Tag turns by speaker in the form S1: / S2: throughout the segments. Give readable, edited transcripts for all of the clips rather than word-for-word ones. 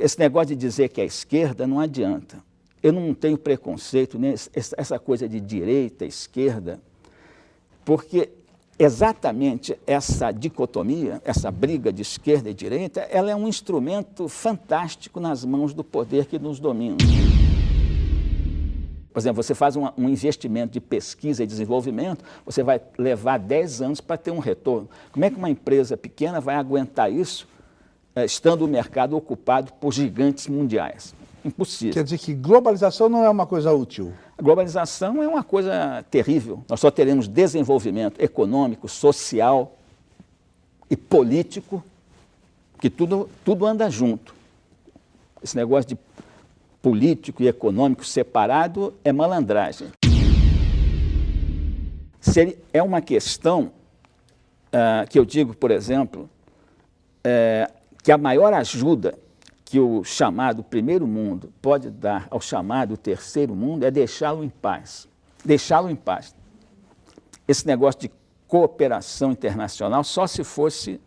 S1: esse negócio de dizer que é esquerda não adianta. Eu não tenho preconceito, né? Essa coisa de direita, esquerda, porque exatamente essa dicotomia, essa briga de esquerda e direita, ela é um instrumento fantástico nas mãos do poder que nos domina. Por exemplo, você faz um investimento de pesquisa e desenvolvimento, você vai levar 10 anos para ter um retorno. Como é que uma empresa pequena vai aguentar isso, estando o mercado ocupado por gigantes mundiais? Impossível.
S2: Quer dizer que globalização não é uma coisa útil?
S1: A globalização é uma coisa terrível. Nós só teremos desenvolvimento econômico, social e político, que tudo anda junto. Esse negócio de político e econômico separado é malandragem. É uma questão que eu digo, por exemplo, que a maior ajuda que o chamado primeiro mundo pode dar ao chamado terceiro mundo é deixá-lo em paz. Deixá-lo em paz. Esse negócio de cooperação internacional só se fosse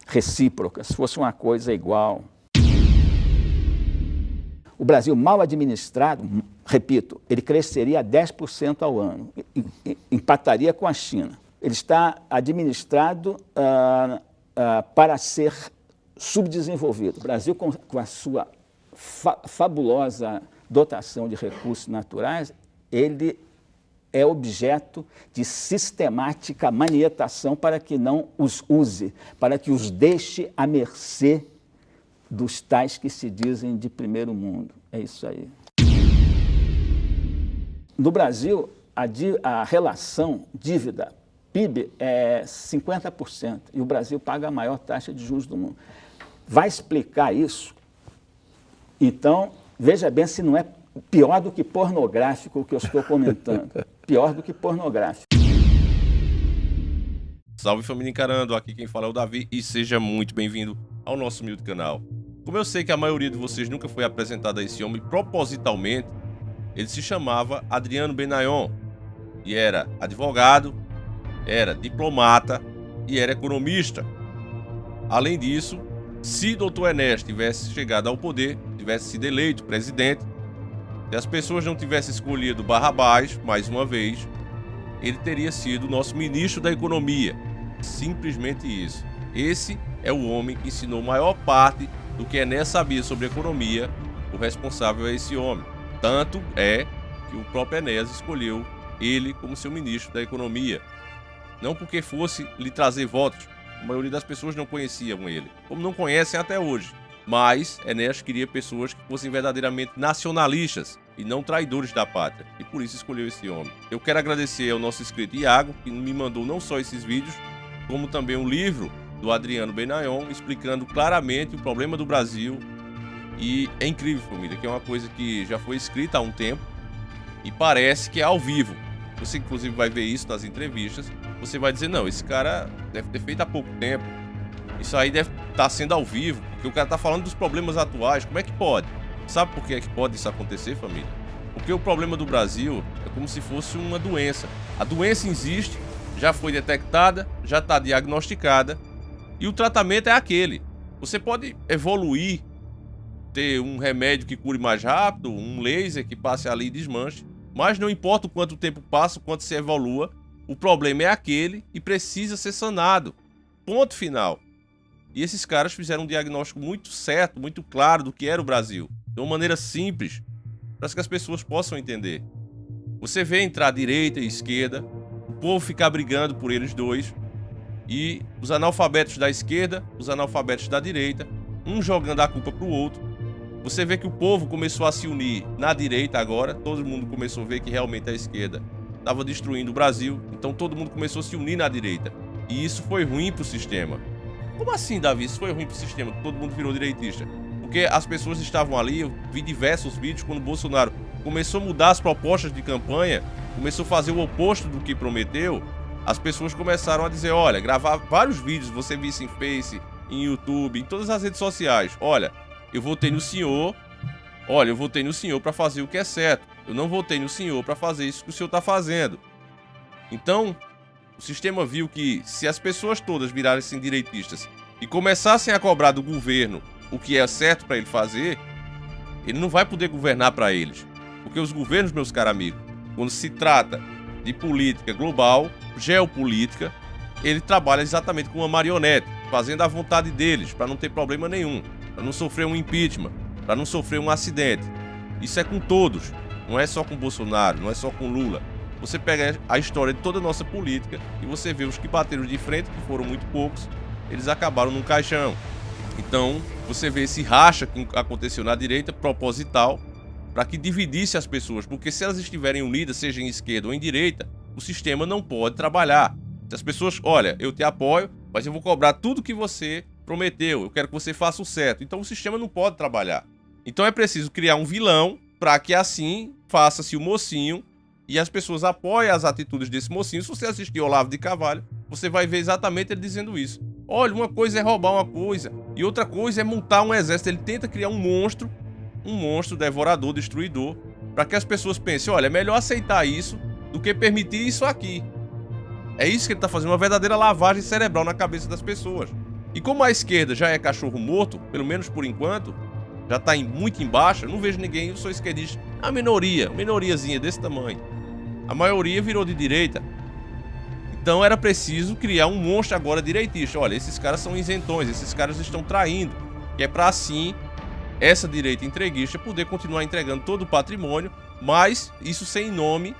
S1: recíproca, se fosse uma coisa igual. O Brasil, mal administrado, repito, ele cresceria a 10% ao ano, empataria com a China. Ele está administrado para ser subdesenvolvido. O Brasil, com a sua fabulosa dotação de recursos naturais, ele é objeto de sistemática manietação para que não os use, para que os deixe à mercê dos tais que se dizem de primeiro mundo. É isso aí. No Brasil, a relação dívida-PIB é 50%, e o Brasil paga a maior taxa de juros do mundo. Vai explicar isso? Então, veja bem se não é pior do que pornográfico o que eu estou comentando. Pior do que pornográfico.
S3: Salve família Encarando, aqui quem fala é o Davi e seja muito bem-vindo ao nosso humilde canal. Como eu sei que a maioria de vocês nunca foi apresentado a esse homem propositalmente, ele se chamava Adriano Benayon e era advogado, era diplomata e era economista. Além disso, se Dr. Enéas tivesse chegado ao poder, tivesse sido eleito presidente, se as pessoas não tivessem escolhido Barrabás, mais uma vez, ele teria sido o nosso ministro da Economia. Simplesmente isso. Esse é o homem que ensinou a maior parte do que Enéas sabia sobre economia. O responsável é esse homem. Tanto é que o próprio Enéas escolheu ele como seu ministro da Economia. Não porque fosse lhe trazer votos. A maioria das pessoas não conheciam ele, como não conhecem até hoje. Mas Enéas queria pessoas que fossem verdadeiramente nacionalistas e não traidores da pátria. E por isso escolheu esse homem. Eu quero agradecer ao nosso inscrito Iago, que me mandou não só esses vídeos, como também um livro do Adriano Benayon, explicando claramente o problema do Brasil. E é incrível, família, que é uma coisa que já foi escrita há um tempo e parece que é ao vivo. Você, inclusive, vai ver isso nas entrevistas. Você vai dizer, não, esse cara deve ter feito há pouco tempo. Isso aí deve estar sendo ao vivo, porque o cara está falando dos problemas atuais. Como é que pode? Sabe por que é que pode isso acontecer, família? Porque o problema do Brasil é como se fosse uma doença. A doença existe, já foi detectada, já está diagnosticada, e o tratamento é aquele. Você pode evoluir, ter um remédio que cure mais rápido, um laser que passe ali e desmanche, mas não importa o quanto tempo passa, o quanto se evolua, o problema é aquele e precisa ser sanado. Ponto final. E esses caras fizeram um diagnóstico muito certo, muito claro do que era o Brasil, de uma maneira simples, para que as pessoas possam entender. Você vê entrar direita e esquerda, o povo ficar brigando por eles dois, e os analfabetos da esquerda, os analfabetos da direita, um jogando a culpa para o outro. Você vê que o povo começou a se unir na direita agora, todo mundo começou a ver que realmente a esquerda estava destruindo o Brasil, então todo mundo começou a se unir na direita. E isso foi ruim para o sistema. Como assim, Davi? Isso foi ruim para o sistema, todo mundo virou direitista? Porque as pessoas estavam ali, eu vi diversos vídeos quando o Bolsonaro começou a mudar as propostas de campanha, começou a fazer o oposto do que prometeu, as pessoas começaram a dizer, olha, gravar vários vídeos, você viu isso em Face, em YouTube, em todas as redes sociais, olha, eu votei no senhor, olha, eu votei no senhor para fazer o que é certo, eu não votei no senhor para fazer isso que o senhor está fazendo. Então, o sistema viu que se as pessoas todas virassem direitistas e começassem a cobrar do governo o que é certo para ele fazer, ele não vai poder governar para eles. Porque os governos, meus caros amigos, quando se trata de política global, geopolítica, ele trabalha exatamente com uma marionete, fazendo a vontade deles, para não ter problema nenhum, para não sofrer um impeachment, para não sofrer um acidente. Isso é com todos, não é só com Bolsonaro, não é só com Lula. Você pega a história de toda a nossa política e você vê os que bateram de frente, que foram muito poucos, eles acabaram num caixão. Então, você vê esse racha que aconteceu na direita, proposital, para que dividisse as pessoas, porque se elas estiverem unidas, seja em esquerda ou em direita, o sistema não pode trabalhar. Se as pessoas, olha, eu te apoio, mas eu vou cobrar tudo que você prometeu, eu quero que você faça o certo, então o sistema não pode trabalhar. Então é preciso criar um vilão para que assim faça-se o mocinho e as pessoas apoiem as atitudes desse mocinho. Se você assistir Olavo de Carvalho, você vai ver exatamente ele dizendo isso. Olha, uma coisa é roubar uma coisa e outra coisa é montar um exército. Ele tenta criar um monstro devorador, destruidor, para que as pessoas pensem, olha, é melhor aceitar isso do que permitir isso aqui. É isso que ele está fazendo, uma verdadeira lavagem cerebral na cabeça das pessoas. E como a esquerda já é cachorro morto, pelo menos por enquanto, já está muito em baixa, não vejo ninguém, eu sou esquerdista, a minoriazinha desse tamanho. A maioria virou de direita. Então era preciso criar um monstro agora direitista. Olha, esses caras são isentões, esses caras estão traindo. Que é para assim, essa direita entreguista poder continuar entregando todo o patrimônio, mas isso sem nome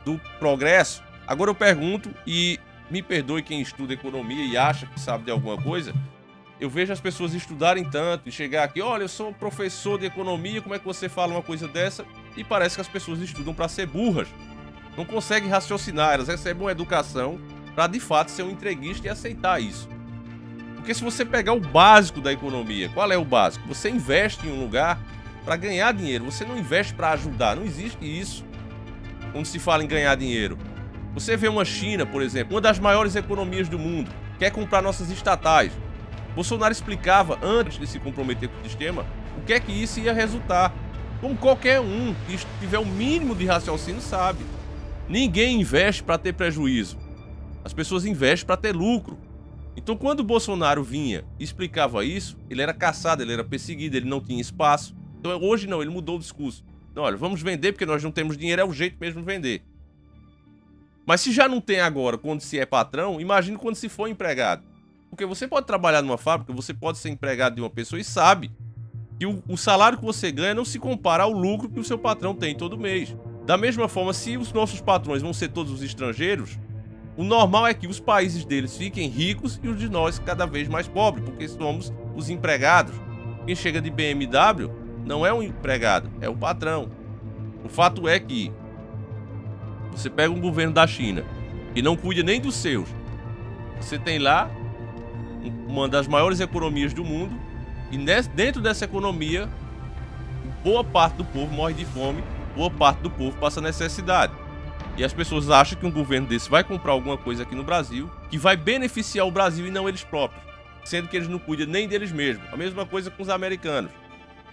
S3: do progresso. Agora eu pergunto, e me perdoe quem estuda economia e acha que sabe de alguma coisa, eu vejo as pessoas estudarem tanto e chegar aqui, olha, eu sou professor de economia, como é que você fala uma coisa dessa? E parece que as pessoas estudam para ser burras. Não conseguem raciocinar, elas recebem uma educação para de fato ser um entreguista e aceitar isso. Porque se você pegar o básico da economia, qual é o básico? Você investe em um lugar para ganhar dinheiro, você não investe para ajudar, não existe isso quando se fala em ganhar dinheiro. Você vê uma China, por exemplo, uma das maiores economias do mundo, quer comprar nossas estatais. Bolsonaro explicava, antes de se comprometer com o sistema, o que é que isso ia resultar. Como qualquer um que tiver o mínimo de raciocínio sabe. Ninguém investe para ter prejuízo. As pessoas investem para ter lucro. Então, quando o Bolsonaro vinha e explicava isso, ele era caçado, ele era perseguido, ele não tinha espaço. Então, hoje não, ele mudou o discurso. Não, olha, vamos vender porque nós não temos dinheiro, é o jeito mesmo de vender. Mas se já não tem agora, quando se é patrão, imagine quando se for empregado. Porque você pode trabalhar numa fábrica, você pode ser empregado de uma pessoa e sabe que o salário que você ganha não se compara ao lucro que o seu patrão tem todo mês. Da mesma forma, se os nossos patrões vão ser todos os estrangeiros, o normal é que os países deles fiquem ricos e os de nós cada vez mais pobres, porque somos os empregados. Quem chega de BMW não é um empregado, é o patrão. O fato é que você pega um governo da China que não cuida nem dos seus. Você tem lá uma das maiores economias do mundo e dentro dessa economia, boa parte do povo morre de fome, boa parte do povo passa necessidade. E as pessoas acham que um governo desse vai comprar alguma coisa aqui no Brasil que vai beneficiar o Brasil e não eles próprios, sendo que eles não cuidam nem deles mesmos. A mesma coisa com os americanos.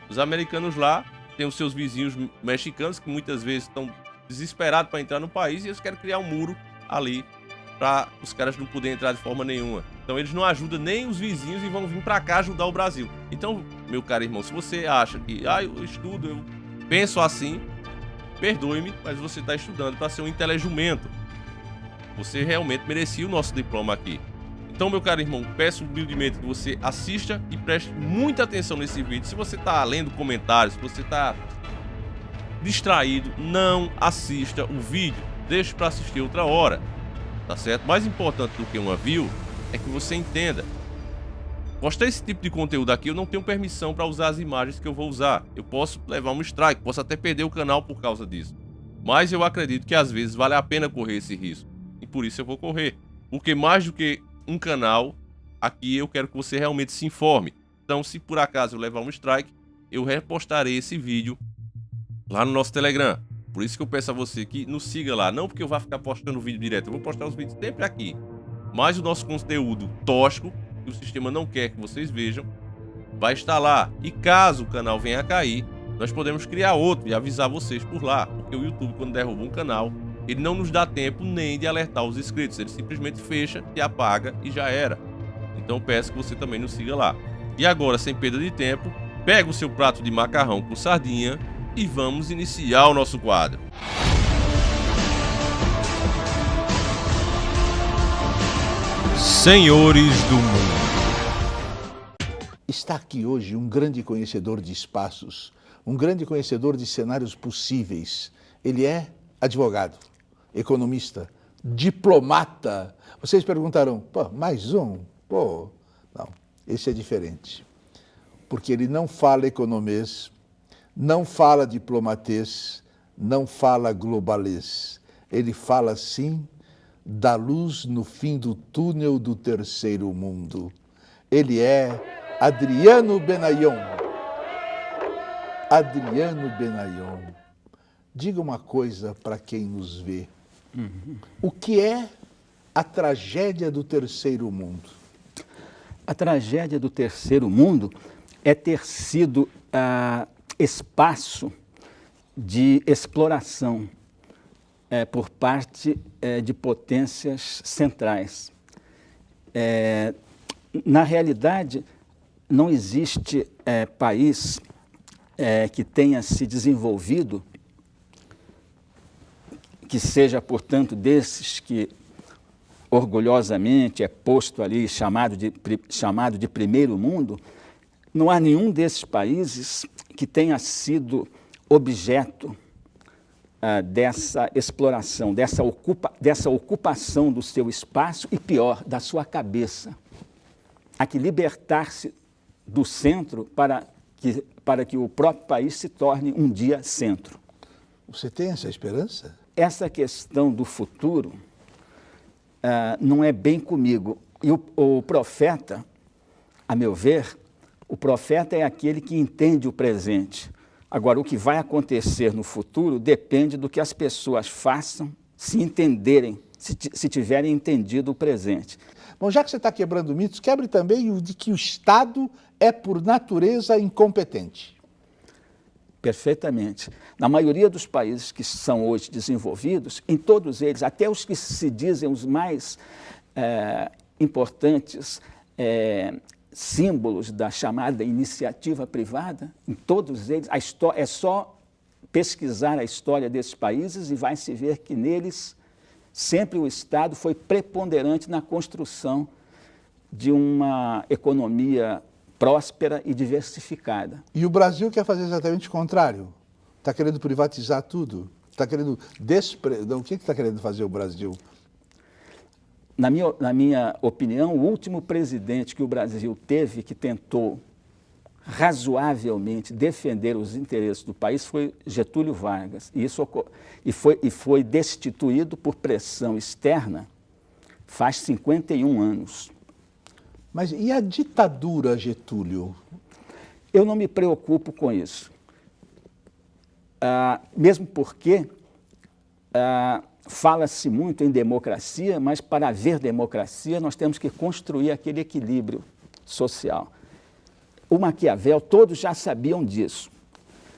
S3: Os americanos lá têm os seus vizinhos mexicanos que muitas vezes estão desesperados para entrar no país e eles querem criar um muro ali para os caras não poderem entrar de forma nenhuma. Então eles não ajudam nem os vizinhos e vão vir para cá ajudar o Brasil. Então, meu caro irmão, se você acha que eu estudo, eu penso assim, perdoe-me, mas você está estudando para ser um inteligumento. Você realmente merecia o nosso diploma aqui. Então, meu caro irmão, peço humildemente que você assista e preste muita atenção nesse vídeo. Se você está lendo comentários, se você está distraído, não assista o vídeo. Deixe para assistir outra hora, tá certo? Mais importante do que uma view é que você entenda. Postar esse tipo de conteúdo aqui, eu não tenho permissão para usar as imagens que eu vou usar. Eu posso levar um strike, posso até perder o canal por causa disso. Mas eu acredito que às vezes vale a pena correr esse risco. E por isso eu vou correr. Porque mais do que um canal, aqui eu quero que você realmente se informe. Então, se por acaso eu levar um strike, eu repostarei esse vídeo lá no nosso Telegram. Por isso que eu peço a você que nos siga lá. Não porque eu vá ficar postando vídeo direto, eu vou postar os vídeos sempre aqui. Mas o nosso conteúdo tosco, que o sistema não quer que vocês vejam, vai estar lá. E caso o canal venha a cair, nós podemos criar outro e avisar vocês por lá. Porque o YouTube, quando derruba um canal, ele não nos dá tempo nem de alertar os inscritos. Ele simplesmente fecha e apaga e já era. Então peço que você também nos siga lá. E agora, sem perda de tempo, pega o seu prato de macarrão com sardinha e vamos iniciar o nosso quadro. Senhores do Mundo.
S2: Está aqui hoje um grande conhecedor de espaços, um grande conhecedor de cenários possíveis. Ele é advogado, economista, diplomata. Vocês perguntarão, pô, mais um? Pô, não, esse é diferente. Porque ele não fala economês, não fala diplomatês, não fala globalês. Ele fala, sim, da luz no fim do túnel do terceiro mundo. Ele é Adriano Benayon. Adriano Benayon. Diga uma coisa para quem nos vê. O que é a tragédia do terceiro mundo?
S1: A tragédia do terceiro mundo é ter sido espaço de exploração por parte de potências centrais. Na realidade, não existe país que tenha se desenvolvido, que seja, portanto, desses que orgulhosamente é posto ali, chamado de primeiro mundo. Não há nenhum desses países que tenha sido objeto dessa exploração, dessa ocupação do seu espaço e, pior, da sua cabeça. Há que libertar-se do centro para que o próprio país se torne um dia centro.
S2: Você tem essa esperança?
S1: Essa questão do futuro não é bem comigo. E o profeta, a meu ver, o profeta é aquele que entende o presente. Agora, o que vai acontecer no futuro depende do que as pessoas façam, se entenderem, se tiverem entendido o presente.
S2: Bom, já que você está quebrando mitos, quebre também o de que o Estado é, por natureza, incompetente.
S1: Perfeitamente. Na maioria dos países que são hoje desenvolvidos, em todos eles, até os que se dizem os mais importantes símbolos da chamada iniciativa privada, em todos eles, é só pesquisar a história desses países e vai se ver que neles sempre o Estado foi preponderante na construção de uma economia próspera e diversificada.
S2: E o Brasil quer fazer exatamente o contrário. Está querendo privatizar tudo. Está querendo O que está querendo fazer o Brasil?
S1: Na minha opinião, o último presidente que o Brasil teve que tentou razoavelmente defender os interesses do país foi Getúlio Vargas. E foi destituído por pressão externa faz 51 anos.
S2: Mas e a ditadura, Getúlio?
S1: Eu não me preocupo com isso. Mesmo porque fala-se muito em democracia, mas para haver democracia nós temos que construir aquele equilíbrio social. O Maquiavel, todos já sabiam disso.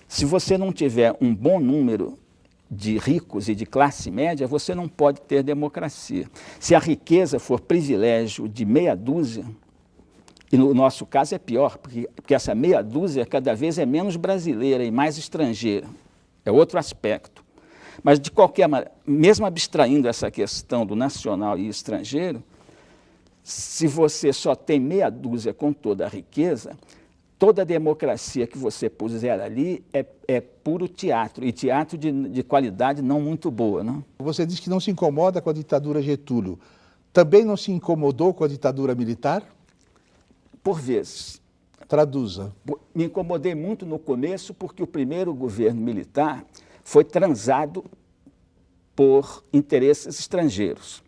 S1: Se você não tiver um bom número de ricos e de classe média, você não pode ter democracia. Se a riqueza for privilégio de meia dúzia, e no nosso caso é pior, porque essa meia dúzia cada vez é menos brasileira e mais estrangeira. É outro aspecto. Mas, de qualquer maneira, mesmo abstraindo essa questão do nacional e estrangeiro, se você só tem meia dúzia com toda a riqueza, toda a democracia que você puser ali é puro teatro, e teatro de qualidade não muito boa. Não?
S2: Você diz que não se incomoda com a ditadura Getúlio. Também não se incomodou com a ditadura militar?
S1: Por vezes.
S2: Traduza.
S1: Me incomodei muito no começo porque o primeiro governo militar foi transado por interesses estrangeiros.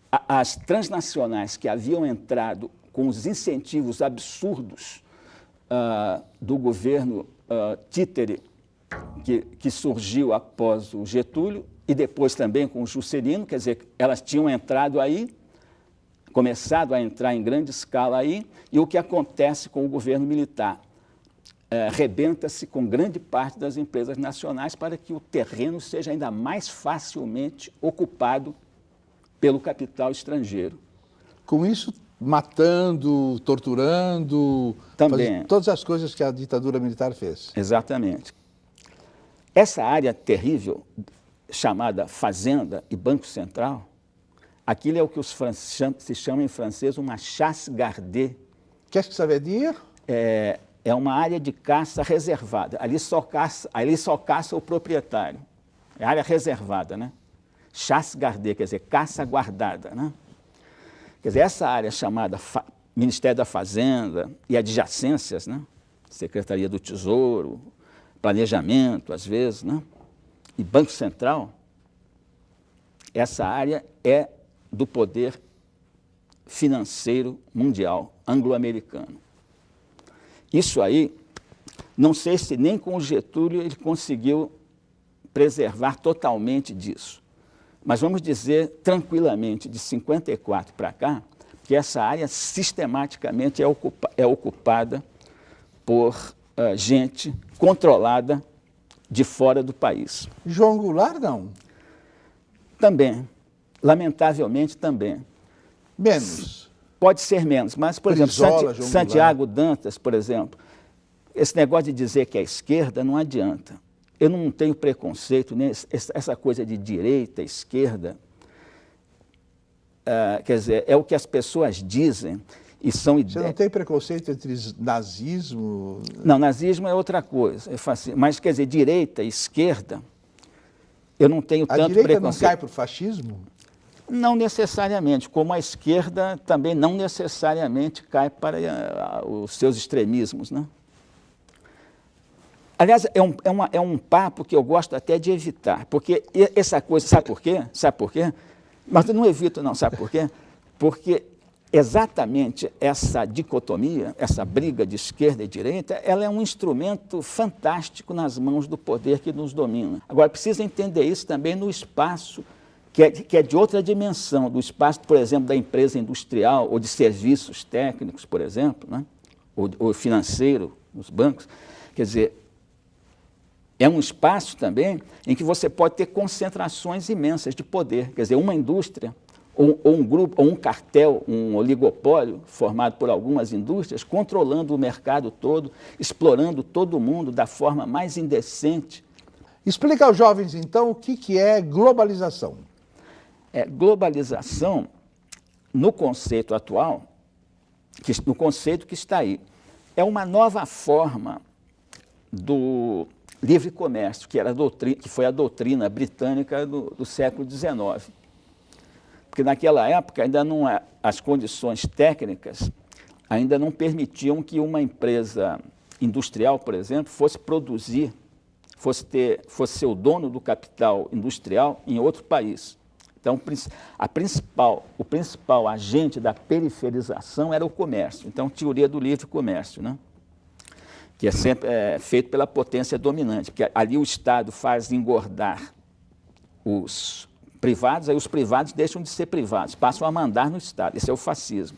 S1: As transnacionais que haviam entrado com os incentivos absurdos do governo títere que surgiu após o Getúlio e depois também com o Juscelino, quer dizer, elas tinham entrado aí, começado a entrar em grande escala aí, e o que acontece com o governo militar? Rebenta-se com grande parte das empresas nacionais para que o terreno seja ainda mais facilmente ocupado pelo capital estrangeiro.
S2: Com isso, matando, torturando,
S1: Também.
S2: todas as coisas que a ditadura militar fez.
S1: Exatamente. Essa área terrível, chamada Fazenda e Banco Central, aquilo é o que se chama em francês uma chasse gardée.
S2: Qu'est-ce que ça veut dire?
S1: É uma área de caça reservada. Ali só caça o proprietário. É área reservada, né? Chasse gardée, quer dizer, caça guardada, né? Quer dizer, essa área chamada Ministério da Fazenda e adjacências, né? Secretaria do Tesouro, Planejamento, às vezes, né? E Banco Central, essa área é do poder financeiro mundial, anglo-americano. Isso aí, não sei se nem com o Getúlio ele conseguiu preservar totalmente disso. Mas vamos dizer tranquilamente, de 54 para cá, que essa área sistematicamente é ocupada por gente controlada de fora do país.
S2: João Goulart, não?
S1: Também, lamentavelmente também.
S2: Menos.
S1: Pode ser menos, mas, por
S2: Brizola,
S1: exemplo, Santiago Dantas, por exemplo, esse negócio de dizer que é esquerda não adianta. Eu não tenho preconceito, né? Essa coisa de direita, esquerda, quer dizer, é o que as pessoas dizem e são ideias.
S2: Você não tem preconceito entre nazismo?
S1: Não, nazismo é outra coisa, mas quer dizer, direita, esquerda, eu não tenho tanto preconceito.
S2: A direita não cai para o fascismo?
S1: Não necessariamente, como a esquerda também não necessariamente cai para os seus extremismos, né? Aliás, é um papo que eu gosto até de evitar, porque essa coisa, sabe por quê? Sabe por quê? Mas eu não evito não, sabe por quê? Porque exatamente essa dicotomia, essa briga de esquerda e direita, ela é um instrumento fantástico nas mãos do poder que nos domina. Agora, precisa entender isso também no espaço que é de outra dimensão, do espaço, por exemplo, da empresa industrial ou de serviços técnicos, por exemplo, né? ou financeiro, nos bancos. Quer dizer, é um espaço também em que você pode ter concentrações imensas de poder. Quer dizer, uma indústria, ou um grupo, ou um cartel, um oligopólio formado por algumas indústrias, controlando o mercado todo, explorando todo mundo da forma mais indecente.
S2: Explica aos jovens, então, o que é globalização.
S1: Globalização, no conceito atual, no conceito que está aí, é uma nova forma do livre comércio, que foi a doutrina britânica do século XIX. Porque naquela época ainda não as condições técnicas ainda não permitiam que uma empresa industrial, por exemplo, fosse produzir, fosse ser o dono do capital industrial em outro país. Então, o principal agente da periferização era o comércio. Então, teoria do livre comércio, né? Que é sempre feito pela potência dominante, porque ali o Estado faz engordar os privados, aí os privados deixam de ser privados, passam a mandar no Estado. Esse é o fascismo.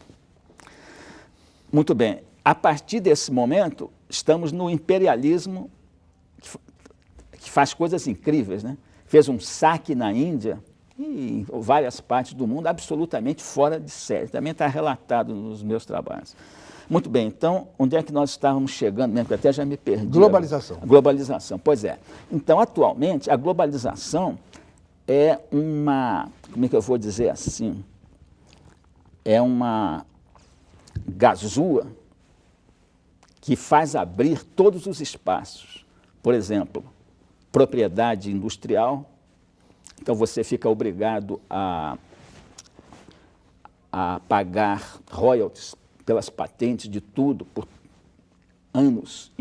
S1: Muito bem. A partir desse momento, estamos no imperialismo que faz coisas incríveis, né? Fez um saque na Índia e em várias partes do mundo absolutamente fora de série. Também está relatado nos meus trabalhos. Muito bem, então, onde é que nós estávamos chegando mesmo? Que até já me perdi.
S2: Globalização.
S1: Globalização, pois é. Então, atualmente, a globalização é uma, como é que eu vou dizer assim, é uma gazua que faz abrir todos os espaços. Por exemplo, propriedade industrial, então você fica obrigado a pagar royalties pelas patentes de tudo por anos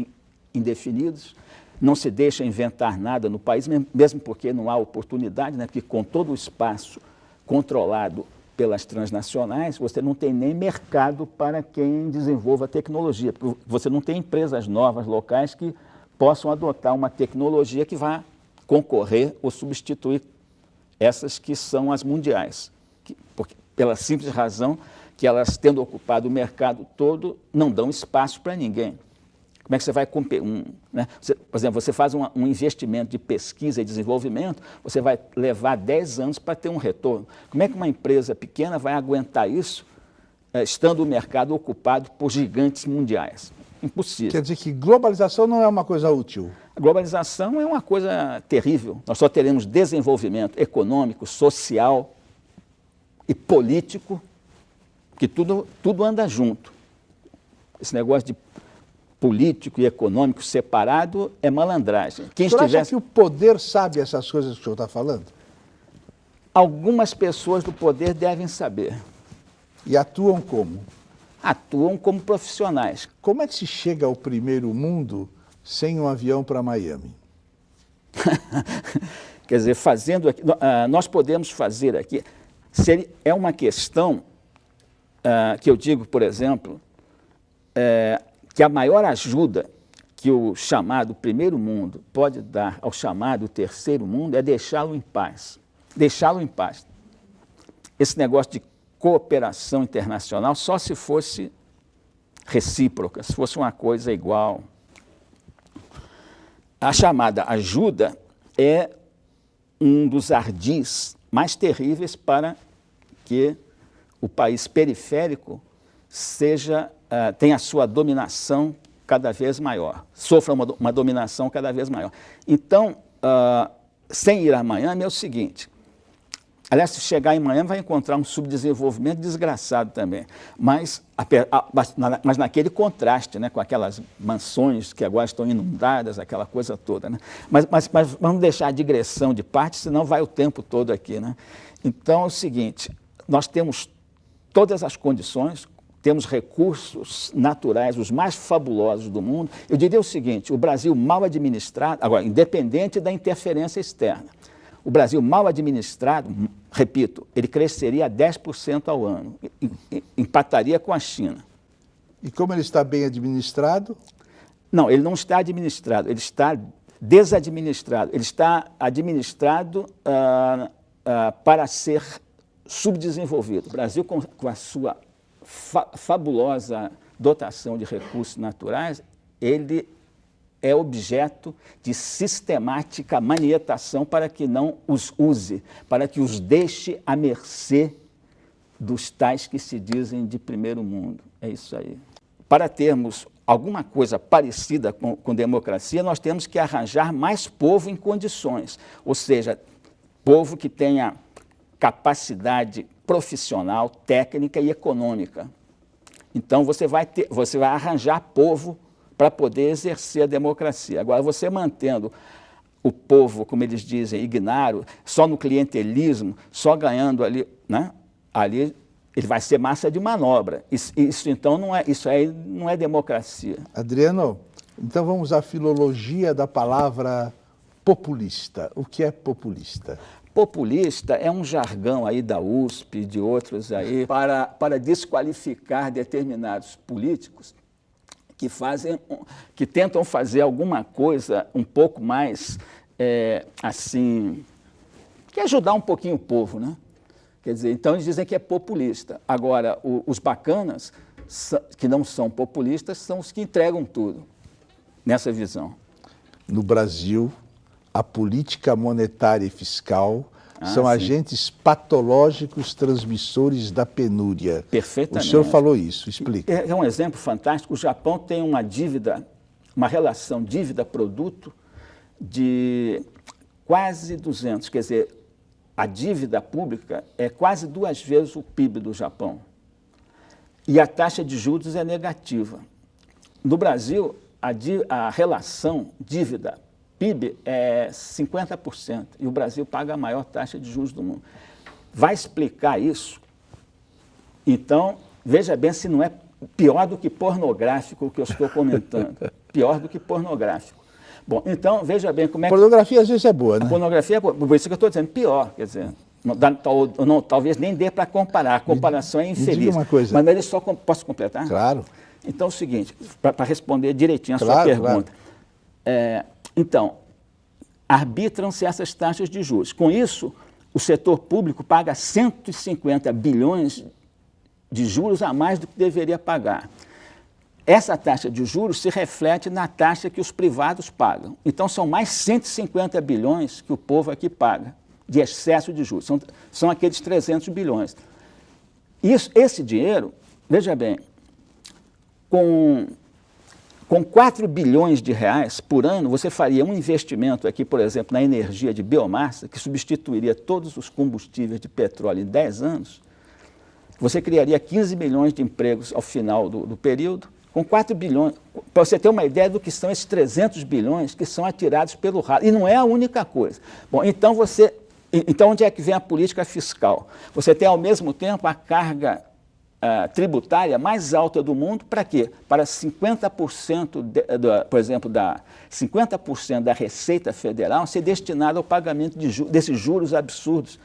S1: indefinidos, não se deixa inventar nada no país, mesmo porque não há oportunidade, né? Porque com todo o espaço controlado pelas transnacionais, você não tem nem mercado para quem desenvolva tecnologia, porque você não tem empresas novas, locais, que possam adotar uma tecnologia que vá concorrer ou substituir essas que são as mundiais, pela simples razão que elas, tendo ocupado o mercado todo, não dão espaço para ninguém. Como é que você vai competir? Né? Por exemplo, você faz um investimento de pesquisa e desenvolvimento, você vai levar 10 anos para ter um retorno. Como é que uma empresa pequena vai aguentar isso estando o mercado ocupado por gigantes mundiais. Impossível.
S2: Quer dizer que globalização não é uma coisa útil.
S1: A globalização é uma coisa terrível. Nós só teremos desenvolvimento econômico, social e político, que tudo anda junto. Esse negócio de político e econômico separado é malandragem. Quem
S2: O senhor
S1: estivesse...
S2: acha que o poder sabe essas coisas que o senhor está falando?
S1: Algumas pessoas do poder devem saber.
S2: E atuam como?
S1: Atuam como profissionais.
S2: Como é que se chega ao primeiro mundo sem um avião para Miami?
S1: Quer dizer, fazendo aqui, nós podemos fazer aqui. É uma questão que eu digo, por exemplo, que a maior ajuda que o chamado primeiro mundo pode dar ao chamado terceiro mundo é deixá-lo em paz. Deixá-lo em paz. Esse negócio de cooperação internacional só se fosse recíproca, se fosse uma coisa igual. A chamada ajuda é um dos ardis mais terríveis para que o país periférico tenha a sua dominação cada vez maior, sofra uma dominação cada vez maior. Então, sem ir a Miami é o seguinte, aliás, se chegar em Miami vai encontrar um subdesenvolvimento desgraçado também, mas naquele contraste, né, com aquelas mansões que agora estão inundadas, aquela coisa toda. Né? Mas vamos deixar a digressão de parte, senão vai o tempo todo aqui. Né? Então é o seguinte, nós temos todas as condições, temos recursos naturais, os mais fabulosos do mundo. Eu diria o seguinte, o Brasil mal administrado, agora, independente da interferência externa, o Brasil mal administrado, repito, ele cresceria a 10% ao ano, empataria com a China.
S2: E como ele está bem administrado?
S1: Não, ele não está administrado, ele está desadministrado. Ele está administrado para ser subdesenvolvido. O Brasil, com a sua fabulosa dotação de recursos naturais, ele é objeto de sistemática manietação para que não os use, para que os deixe à mercê dos tais que se dizem de primeiro mundo. É isso aí. Para termos alguma coisa parecida com democracia, nós temos que arranjar mais povo em condições, ou seja, povo que tenha capacidade profissional, técnica e econômica. Então, você vai arranjar povo para poder exercer a democracia. Agora, você mantendo o povo, como eles dizem, ignaro, só no clientelismo, só ganhando ali, né? Ali ele vai ser massa de manobra. Isso então não é democracia.
S2: Adriano, então vamos à filologia da palavra populista. O que é populista?
S1: Populista é um jargão aí da USP, de outros aí, para desqualificar determinados políticos que tentam fazer alguma coisa um pouco mais, assim, que ajudar um pouquinho o povo, né? Quer dizer, então eles dizem que é populista. Agora, os bacanas, que não são populistas, são os que entregam tudo, nessa visão.
S2: No Brasil, a política monetária e fiscal são agentes patológicos transmissores da penúria.
S1: Perfeitamente.
S2: O senhor falou isso, explica.
S1: É um exemplo fantástico. O Japão tem uma relação dívida-produto de quase 200. Quer dizer, a dívida pública é quase 2 vezes o PIB do Japão. E a taxa de juros é negativa. No Brasil, a relação dívida-PIB é 50%, e o Brasil paga a maior taxa de juros do mundo. Vai explicar isso? Então, veja bem se não é pior do que pornográfico o que eu estou comentando. Pior do que pornográfico. Bom, então, veja bem como é que...
S2: Pornografia às vezes é boa, né?
S1: A pornografia é boa, por isso que eu estou dizendo pior, quer dizer, talvez nem dê para comparar, a comparação é infeliz.
S2: Me diga uma coisa.
S1: Mas ele só... Posso completar?
S2: Claro.
S1: Então, é o seguinte, para responder direitinho a sua pergunta. Claro. Então, arbitram-se essas taxas de juros. Com isso, o setor público paga 150 bilhões de juros a mais do que deveria pagar. Essa taxa de juros se reflete na taxa que os privados pagam. Então, são mais 150 bilhões que o povo aqui paga de excesso de juros. São aqueles 300 bilhões. Esse dinheiro Veja bem, com 4 bilhões de reais por ano, você faria um investimento aqui, por exemplo, na energia de biomassa, que substituiria todos os combustíveis de petróleo em 10 anos. Você criaria 15 milhões de empregos ao final do período, com 4 bilhões. Para você ter uma ideia do que são esses 300 bilhões que são atirados pelo ralo. E não é a única coisa. Bom, então onde é que vem a política fiscal? Você tem, ao mesmo tempo, a carga tributária mais alta do mundo, para quê? Para 50%, por exemplo, 50% da Receita Federal ser destinada ao pagamento desses juros absurdos.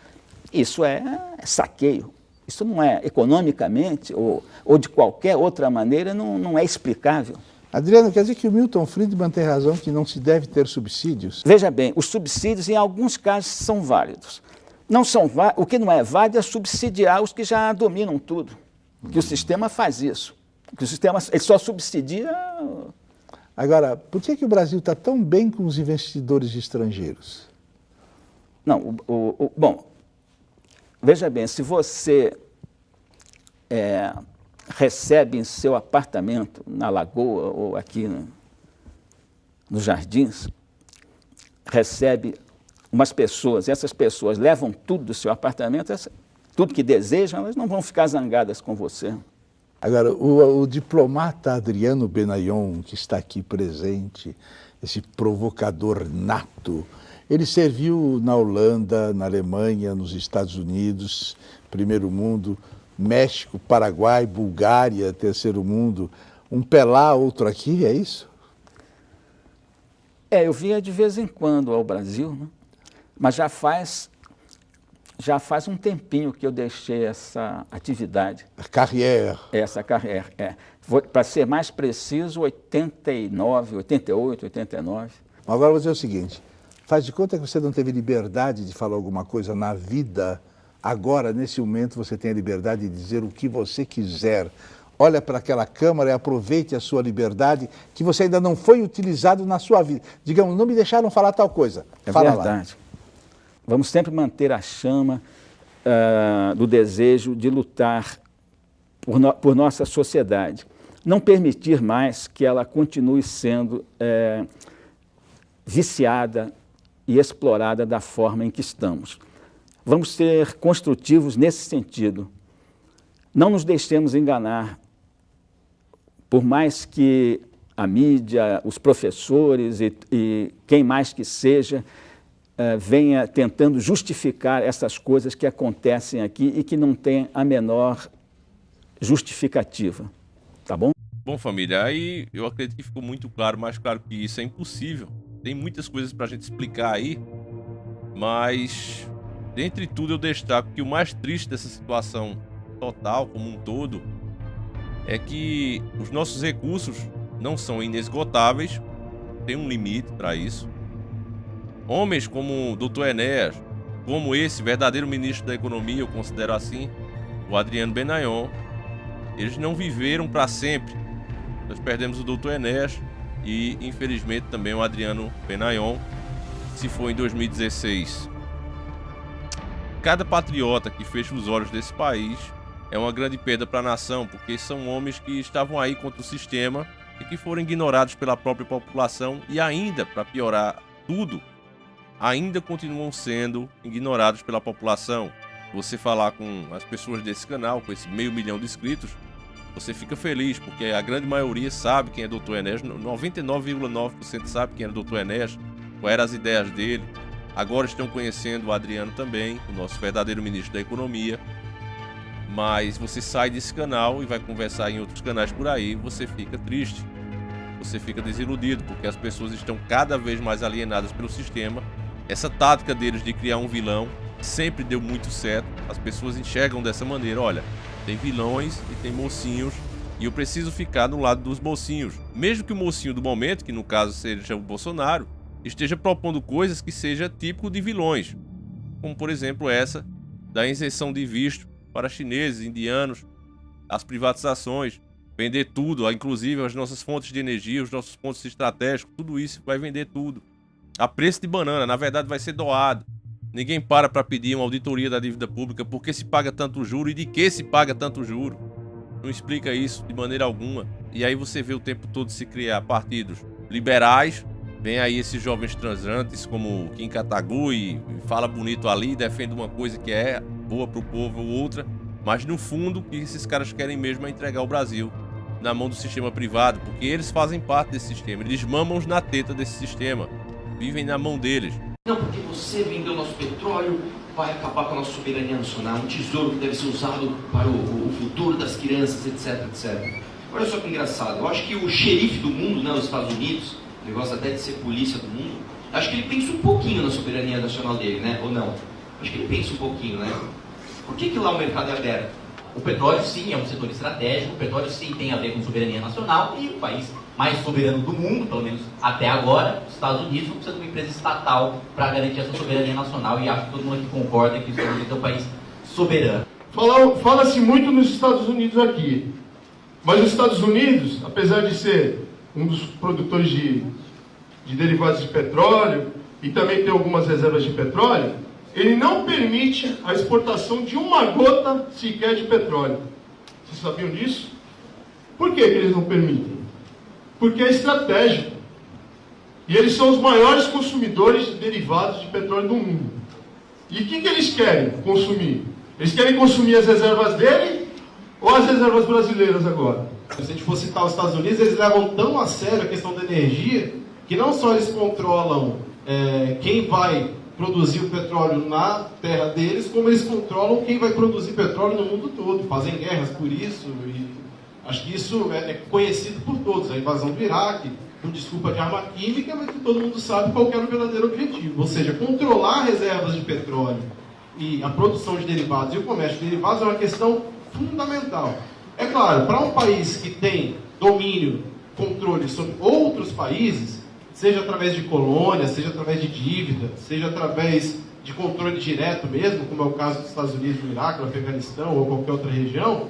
S1: Isso é saqueio. Isso não é, economicamente ou de qualquer outra maneira, não é explicável.
S2: Adriano, quer dizer que o Milton Friedman tem razão que não se deve ter subsídios?
S1: Veja bem, os subsídios, em alguns casos, são válidos. O que não é válido é subsidiar os que já dominam tudo. Que o sistema faz isso. Que o sistema ele só subsidia...
S2: Agora, por que o Brasil está tão bem com os investidores estrangeiros?
S1: Não, bom, veja bem, se você recebe em seu apartamento, na Lagoa ou aqui nos Jardins, recebe umas pessoas, essas pessoas levam tudo do seu apartamento, tudo que desejam, elas não vão ficar zangadas com você.
S2: Agora, o diplomata Adriano Benayon, que está aqui presente, esse provocador nato, ele serviu na Holanda, na Alemanha, nos Estados Unidos, primeiro mundo, México, Paraguai, Bulgária, terceiro mundo. Um Pelá, outro aqui, é isso?
S1: Eu via de vez em quando ao Brasil, né? Mas já faz um tempinho que eu deixei essa atividade. Essa carreira, Para ser mais preciso, 89, 88, 89.
S2: Agora eu vou dizer o seguinte, faz de conta que você não teve liberdade de falar alguma coisa na vida, agora, nesse momento, você tem a liberdade de dizer o que você quiser. Olha para aquela câmara e aproveite a sua liberdade, que você ainda não foi utilizado na sua vida. Digamos, não me deixaram falar tal coisa. Fala
S1: verdade. Lá. Vamos sempre manter a chama do desejo de lutar por nossa sociedade. Não permitir mais que ela continue sendo viciada e explorada da forma em que estamos. Vamos ser construtivos nesse sentido. Não nos deixemos enganar, por mais que a mídia, os professores e quem mais que seja, venha tentando justificar essas coisas que acontecem aqui e que não tem a menor justificativa. Tá bom?
S3: Bom, família, aí eu acredito que ficou muito claro, mais claro que isso é impossível. Tem muitas coisas para a gente explicar aí, mas, dentre tudo, eu destaco que o mais triste dessa situação total, como um todo, é que os nossos recursos não são inesgotáveis, tem um limite para isso. Homens como o Dr. Enéas, como esse verdadeiro ministro da Economia, eu considero assim, o Adriano Benayon, eles não viveram para sempre. Nós perdemos o Dr. Enéas e, infelizmente, também o Adriano Benayon, se foi em 2016. Cada patriota que fecha os olhos desse país é uma grande perda para a nação, porque são homens que estavam aí contra o sistema e que foram ignorados pela própria população e ainda, para piorar tudo, ainda continuam sendo ignorados pela população. Você falar com as pessoas desse canal, com esse 500 mil de inscritos, você fica feliz, porque a grande maioria sabe quem é Dr. Enéas, 99,9% sabe quem é Dr. Enéas, quais eram as ideias dele. Agora estão conhecendo o Adriano também, o nosso verdadeiro ministro da Economia. Mas você sai desse canal e vai conversar em outros canais por aí, você fica triste, você fica desiludido, porque as pessoas estão cada vez mais alienadas pelo sistema. Essa tática deles de criar um vilão sempre deu muito certo. As pessoas enxergam dessa maneira, olha, tem vilões e tem mocinhos, e eu preciso ficar no lado dos mocinhos. Mesmo que o mocinho do momento, que no caso seja o Bolsonaro, esteja propondo coisas que seja típico de vilões, como por exemplo essa da isenção de visto para chineses, indianos, as privatizações, vender tudo, inclusive as nossas fontes de energia, os nossos pontos estratégicos, tudo isso vai vender tudo. A preço de banana, na verdade vai ser doado. Ninguém para pedir uma auditoria da dívida pública, porque se paga tanto juro e de que se paga tanto juro. não explica isso de maneira alguma. E aí você vê o tempo todo se criar partidos liberais, vem aí esses jovens transantes como Kim Kataguiri, fala bonito ali, defende uma coisa que é boa pro povo ou outra, mas no fundo o que esses caras querem mesmo é entregar o Brasil na mão do sistema privado, porque eles fazem parte desse sistema, eles mamam na teta desse sistema, vivem na mão deles.
S4: Não, porque você vendeu nosso petróleo, vai acabar com a nossa soberania nacional, um tesouro que deve ser usado para o futuro das crianças, etc, etc. Olha só que engraçado, eu acho que o xerife do mundo, né, os Estados Unidos, ele gosta até de ser polícia do mundo, acho que ele pensa um pouquinho na soberania nacional dele, né, ou não? Acho que ele pensa um pouquinho, né? Por que lá o mercado é aberto?
S5: O petróleo, sim, é um setor estratégico, o petróleo, sim, tem a ver com soberania nacional e o país mais soberano do mundo, pelo menos até agora, os Estados Unidos, não precisa de uma empresa estatal para garantir essa soberania nacional e acho que todo mundo aqui concorda que os Estados Unidos é um país soberano.
S6: Fala-se muito nos Estados Unidos aqui, mas os Estados Unidos, apesar de ser um dos produtores de derivados de petróleo e também ter algumas reservas de petróleo, ele não permite a exportação de uma gota sequer de petróleo. Vocês sabiam disso? Por que eles não permitem? Porque é estratégico. E eles são os maiores consumidores de derivados de petróleo do mundo. E o que eles querem consumir? Eles querem consumir as reservas dele ou as reservas brasileiras agora?
S7: Se a gente for citar os Estados Unidos, eles levam tão a sério a questão da energia que não só eles controlam quem vai produzir o petróleo na terra deles, como eles controlam quem vai produzir petróleo no mundo todo. Fazem guerras por isso, e acho que isso é conhecido por todos. A invasão do Iraque, com desculpa de arma química, mas que todo mundo sabe qual que era o verdadeiro objetivo. Ou seja, controlar reservas de petróleo e a produção de derivados e o comércio de derivados é uma questão fundamental. É claro, para um país que tem domínio, controle sobre outros países, seja através de colônia, seja através de dívida, seja através de controle direto mesmo, como é o caso dos Estados Unidos, do Iraque, do Afeganistão ou qualquer outra região,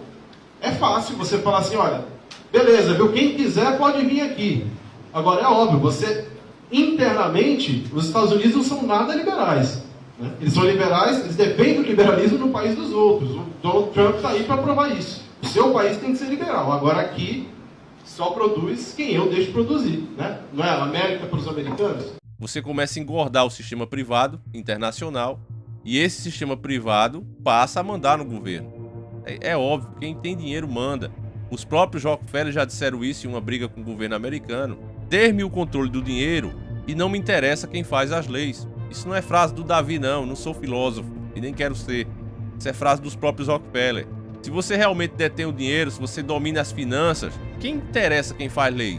S7: é fácil você falar assim, olha, beleza, viu? Quem quiser pode vir aqui. Agora, é óbvio, você, internamente, os Estados Unidos não são nada liberais. Né? Eles são liberais, eles dependem do liberalismo no país dos outros. O Donald Trump está aí para provar isso. O seu país tem que ser liberal. Agora, aqui, só produz quem eu deixo produzir, né? Não é a América para os americanos?
S3: Você começa a engordar o sistema privado internacional e esse sistema privado passa a mandar no governo. É óbvio, quem tem dinheiro manda. Os próprios Rockefeller já disseram isso em uma briga com o governo americano. Ter-me o controle do dinheiro e não me interessa quem faz as leis. Isso não é frase do Davi, não sou filósofo e nem quero ser. Isso é frase dos próprios Rockefeller. Se você realmente detém o dinheiro, se você domina as finanças, quem interessa quem faz lei?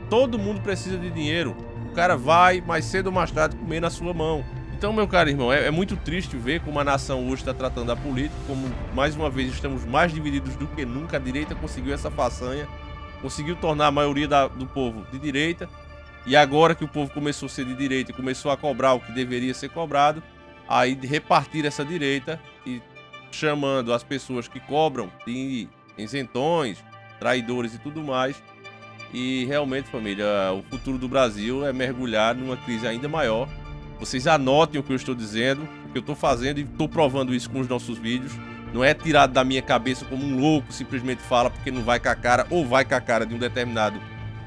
S3: Todo mundo precisa de dinheiro. O cara vai, mais cedo ou mais tarde, comer na sua mão. Então, meu caro irmão, é muito triste ver como a nação hoje está tratando a política, como, mais uma vez, estamos mais divididos do que nunca. A direita conseguiu essa façanha, conseguiu tornar a maioria do povo de direita, e agora que o povo começou a ser de direita e começou a cobrar o que deveria ser cobrado, aí de repartir essa direita e chamando as pessoas que cobram de isentões, traidores e tudo mais. E realmente, família, o futuro do Brasil é mergulhar numa crise ainda maior. Vocês anotem o que eu estou dizendo, o que eu estou fazendo, e estou provando isso com os nossos vídeos. Não é tirado da minha cabeça como um louco simplesmente fala porque não vai com a cara ou vai com a cara de um determinado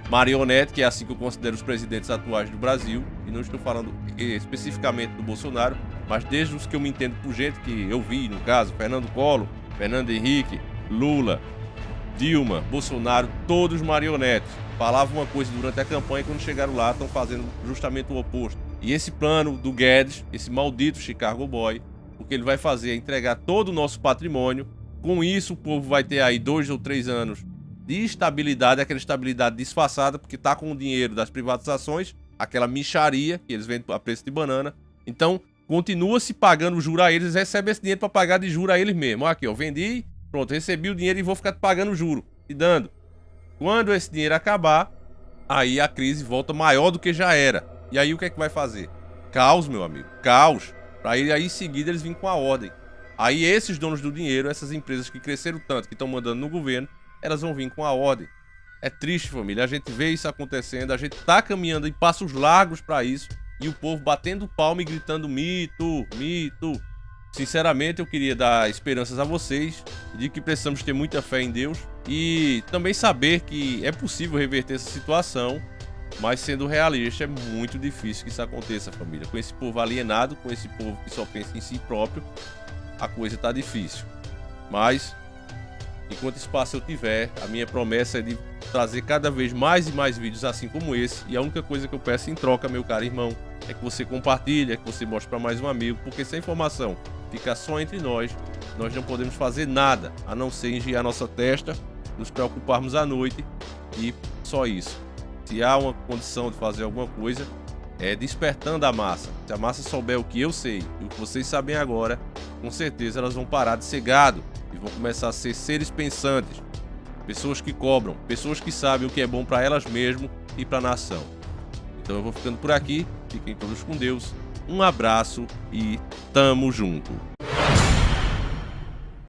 S3: marionete, que é assim que eu considero os presidentes atuais do Brasil. E não estou falando especificamente do Bolsonaro, mas desde os que eu me entendo por gente que eu vi, no caso, Fernando Collor, Fernando Henrique, Lula, Dilma, Bolsonaro, todos marionetes. Falavam uma coisa durante a campanha e quando chegaram lá estão fazendo justamente o oposto. E esse plano do Guedes, esse maldito Chicago Boy, o que ele vai fazer é entregar todo o nosso patrimônio. Com isso o povo vai ter aí 2 ou 3 anos de estabilidade, aquela estabilidade disfarçada, porque tá com o dinheiro das privatizações, aquela mixaria que eles vendem a preço de banana. Então continua se pagando juros a eles, recebe esse dinheiro para pagar de juros a eles mesmo. Aqui, ó, vendi, pronto, recebi o dinheiro e vou ficar pagando juro e dando. Quando esse dinheiro acabar, aí a crise volta maior do que já era. E aí o que é que vai fazer? Caos, meu amigo, caos. Para aí em seguida eles vêm com a ordem. Aí esses donos do dinheiro, essas empresas que cresceram tanto, que estão mandando no governo, elas vão vir com a ordem. É triste, família, a gente vê isso acontecendo, a gente tá caminhando em passos largos para isso, e o povo batendo palma e gritando mito, mito. Sinceramente, eu queria dar esperanças a vocês de que precisamos ter muita fé em Deus e também saber que é possível reverter essa situação, mas sendo realista, é muito difícil que isso aconteça, família. Com esse povo alienado, com esse povo que só pensa em si próprio, a coisa tá difícil. Mas, enquanto espaço eu tiver, a minha promessa é de trazer cada vez mais e mais vídeos assim como esse. E a única coisa que eu peço em troca, meu caro irmão, é que você compartilhe, é que você mostre para mais um amigo, porque se a informação ficar só entre nós não podemos fazer nada, a não ser engiar nossa testa, nos preocuparmos à noite e só isso. Se há uma condição de fazer alguma coisa, é despertando a massa. Se a massa souber o que eu sei e o que vocês sabem agora, com certeza elas vão parar de ser gado e vão começar a ser seres pensantes, pessoas que cobram, pessoas que sabem o que é bom para elas mesmas e para a nação. Então eu vou ficando por aqui, fiquem todos com Deus, um abraço e tamo junto.